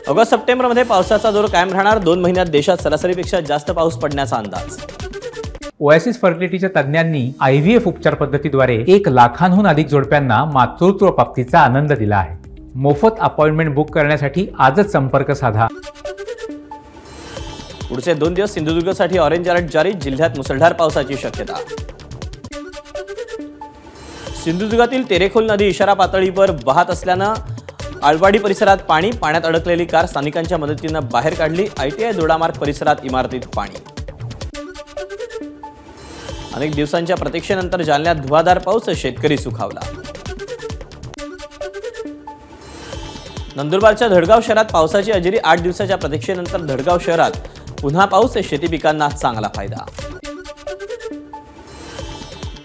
August सप्टेंबरमध्ये पावसाचा जोर कायम राहणार। 2 महिन्यात देशात सरासरीपेक्षा जास्त पाऊस पडण्याचा अंदाज। ओएसिस फर्टिलिटीच्या तज्ञांनी आयव्हीएफ उपचार पद्धतीद्वारे 1 लाखांहून अधिक जोडप्यांना मातृत्व प्राप्तीचा आनंद दिला आहे। मोफत अपॉइंटमेंट बुक करण्यासाठी आजच संपर्क साधा। पुढचे 2 दिवस सिंधुदुर्गसाठी ऑरेंज अलर्ट जारी। जिल्ह्यात मुसळधार पावसाची शक्यता। सिंधुदुर्गातील तेरेखोल नदी इशारा पातळीवर वाहत असल्याने आळवाडी परिसरात पाण्यात अडकलेली कार स्थानिकांच्या मदतीने बाहेर काढली। आयटीआय दोडामार्ग परिसरात इमारतीत पाणी। अनेक दिवसांच्या प्रतीक्षेनंतर जालन्यात धुवाधार पाऊस, शेतकरी सुखावला। नंदुरबारच्या धडगाव शहरात पावसाची हजेरी। 8 दिवसाच्या प्रतीक्षेनंतर धडगाव शहरात पुन्हा पाऊस, शेती पिकांना चांगला फायदा।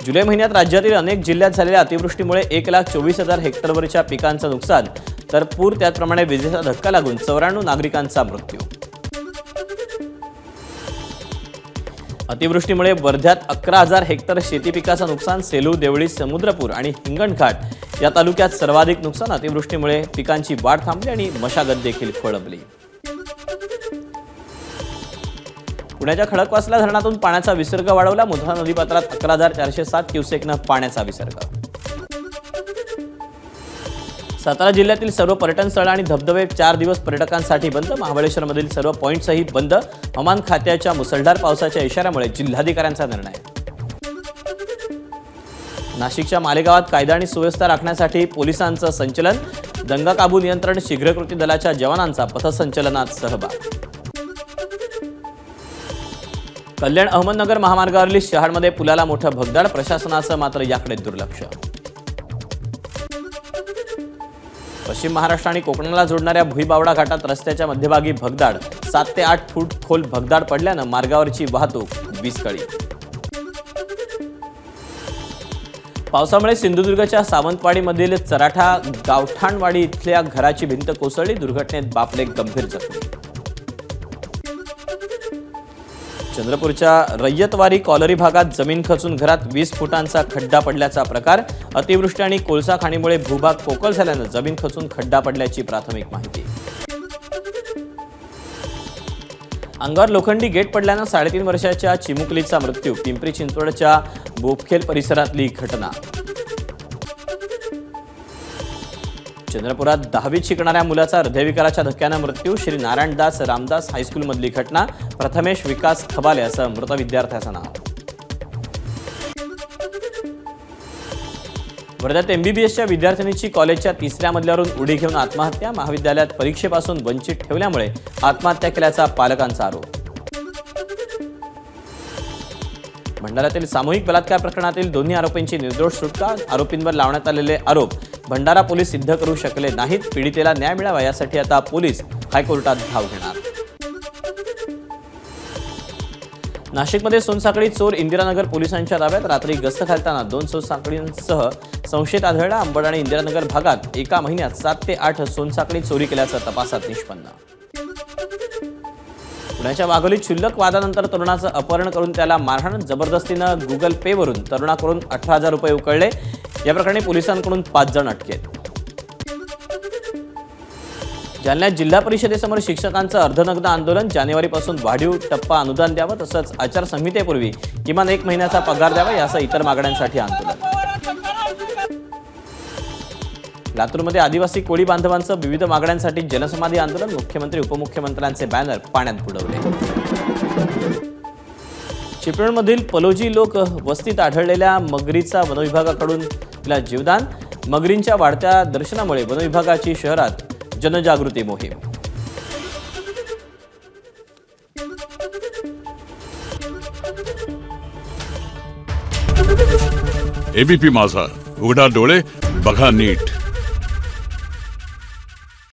जुलै महिन्यात राज्यातील अनेक जिल्ह्यात झालेल्या अतिवृष्टीमुळे 1,24,000 हेक्टरवरच्या पिकांचं नुकसान तर पूर, त्याचप्रमाणे विजेचा धक्का लागून 94 नागरिकांचा मृत्यू। अतिवृष्टीमुळे वर्ध्यात 11,000 हेक्टर शेती पिकाचं नुकसान। सेलू, देवळी, समुद्रपूर आणि हिंगणघाट या तालुक्यात सर्वाधिक नुकसान। अतिवृष्टीमुळे पिकांची वाढ थांबली आणि मशागत देखील खोळंबली। पुण्याच्या खडकवासला धरणातून पाण्याचा विसर्ग वाढवला। मुठा नदीपात्रात 11,407 क्युसेकनं पाण्याचा विसर्ग। सातारा जिल्ह्यातील सर्व पर्यटन स्थळ आणि धबधबे 4 दिवस पर्यटकांसाठी बंद। महाबळेश्वरमधील सर्व पॉइंट्सही बंद। हवामान खात्याच्या मुसळधार पावसाच्या इशाऱ्यामुळे जिल्हाधिकाऱ्यांचा निर्णय। नाशिकच्या मालेगावात कायदा आणि सुव्यवस्था राखण्यासाठी पोलिसांचं संचलन। दंगा काबू नियंत्रण शीघ्र कृती दलाच्या जवानांचा पथसंचलनात सहभाग। कल्याण अहमदनगर महामार्गावरील शहाडमध्ये पुलाला मोठं भगदाड। प्रशासनाचं मात्र याकडे दुर्लक्ष। पश्चिम महाराष्ट्र आणि कोकणाला जोडणाऱ्या भुईबावडा घाटात रस्त्याच्या मध्यभागी भगदाड। 7 ते 8 फूट खोल भगदाड पडल्यानं मार्गावरची वाहतूक विस्कळीत। पावसामुळे सिंधुदुर्गच्या सावंतवाडीमधील चराठा गावठाणवाडी इथल्या घराची भिंत कोसळली। दुर्घटनेत बापले गंभीर जखमी। चंद्रपूरच्या रय्यतवारी कॉलरी भागात जमीन खचून घरात 20 फुटांचा खड्डा पडल्याचा प्रकार। अतिवृष्टी आणि कोळसा खाणीमुळे भूभाग पोकळ झाल्यानं जमीन खचून खड्डा पडल्याची प्राथमिक माहिती। अंगावर लोखंडी गेट पडल्यानं 3.5 वर्षाच्या चिमुकलीचा मृत्यू। पिंपरी चिंचवडच्या बोपखेल परिसरातली घटना। चंद्रपुरात 10वीत शिकणाऱ्या मुलाचा हृदयविकाराच्या धक्क्यानं मृत्यू। श्री नारायणदास रामदास हायस्कूलमधली घटना। प्रथमेश विकास खबाले असं मृत विद्यार्थ्याचं नाव। वर्ध्यात एमबीबीएसच्या विद्यार्थिनीची कॉलेजच्या 3ऱ्या मजल्यावरून उडी घेऊन आत्महत्या। महाविद्यालयात परीक्षेपासून वंचित ठेवल्यामुळे आत्महत्या केल्याचा पालकांचा आरोप। भंडाऱ्यातील सामूहिक बलात्कार प्रकरणातील दोन्ही आरोपींची निर्दोष सुटका। आरोपींवर लावण्यात आलेले आरोप भंडारा पोलीस सिद्ध करू शकले नाहीत। पीडितेला न्याय मिळावा यासाठी आता पोलीस हायकोर्टात धाव घेणार। नाशिकमध्ये सोनसाखळी चोर इंदिरानगर पोलिसांच्या ताब्यात। रात्री गस्त घालताना 2 सोनसाखळींसह संशयित आढळला। अंबड आणि इंदिरानगर भागात एका महिन्यात 7 ते 8 सोनसाखळी चोरी केल्याचं तपासात निष्पन्न। पुण्याच्या वाघोलीत क्षुल्लक वादानंतर तरुणाचं अपहरण करून त्याला मारहाण। जबरदस्तीनं गुगल पे वरून तरुणाकडून 18,000 रुपये उकळले। या प्रकरणी पोलिसांकडून 5 जण अटकेत। जालन्यात जिल्हा परिषदेसमोर शिक्षकांचं अर्धनग्न आंदोलन। जानेवारीपासून वाढीव टप्पा अनुदान द्यावं, तसंच आचारसंहितेपूर्वी किमान 1 महिन्याचा पगार द्यावा यासह इतर मागण्यांसाठी आंदोलन। लातूरमध्ये आदिवासी कोळी बांधवांचं विविध मागण्यांसाठी जनसमाधी आंदोलन। मुख्यमंत्री उपमुख्यमंत्र्यांचे बॅनर पाण्यात बुडवले। चिपळूणमधील पलोजी लोक वस्तीत आढळलेल्या मगरीचा वनविभागाकडून तिला जीवदान। मगरींच्या वाढत्या दर्शनामुळे वनविभागाची शहरात जनजागृती मोहीम। एबीपी माझा, उघडा डोळे बघा नीट।